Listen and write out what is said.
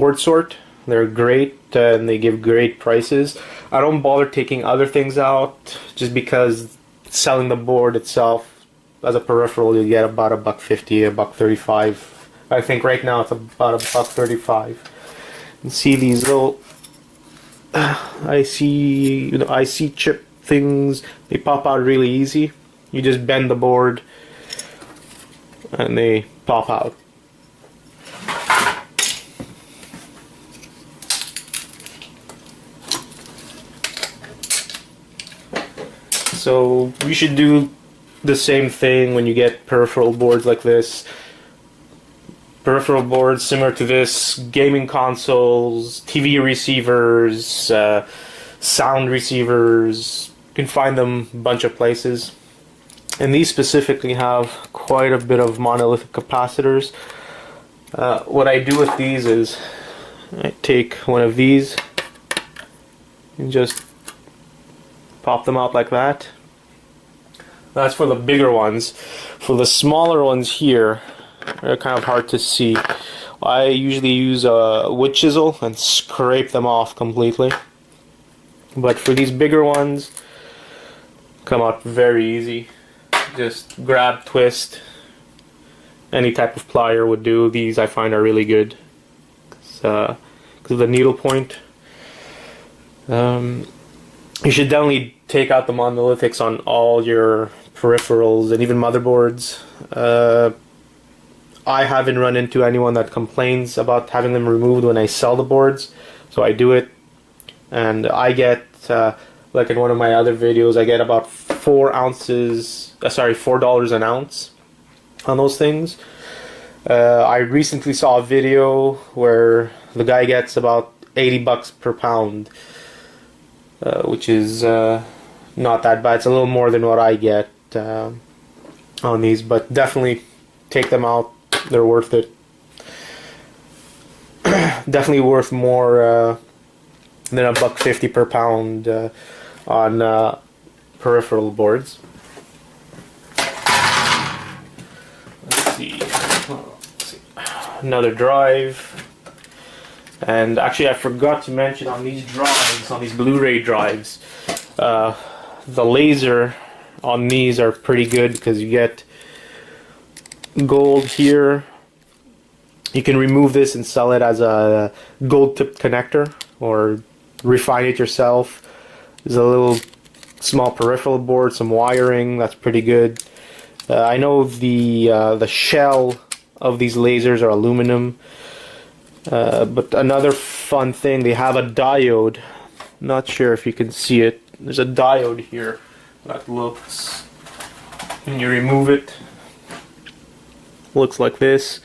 board sort. They're great and they give great prices. I don't bother taking other things out just because selling the board itself as a peripheral, you get about $1.50, $1.35. I think right now it's about $1.35. You see these little IC chip things. They pop out really easy. You just bend the board and they pop out. So you should do the same thing when you get peripheral boards like this. Peripheral boards similar to this, gaming consoles, TV receivers, sound receivers. You can find them a bunch of places. And these specifically have quite a bit of monolithic capacitors. What I do with these is I take one of these and just pop them out like that. That's for the bigger ones. For the smaller ones here, they're kind of hard to see. I usually use a wood chisel and scrape them off completely. But for these bigger ones, come out very easy. Just grab, twist. Any type of plier would do. These I find are really good because of the needle point. You should definitely take out the monolithics on all your peripherals and even motherboards. I haven't run into anyone that complains about having them removed when I sell the boards, so I do it. And I get, like in one of my other videos, I get about $4 an ounce on those things. I recently saw a video where the guy gets about $80 per pound, which is not that bad. It's a little more than what I get on these, but definitely take them out. They're worth it. Definitely worth more than $1.50 per pound on peripheral boards. Let's see. Another drive. And actually I forgot to mention on these drives, on these Blu-ray drives, the laser on these are pretty good because you get gold here. You can remove this and sell it as a gold tipped connector or refine it yourself. There's a little small peripheral board, some wiring, that's pretty good. I know the shell of these lasers are aluminum. But another fun thing, they have a diode. Not sure if you can see it. There's a diode here that looks, when you remove it, looks like this.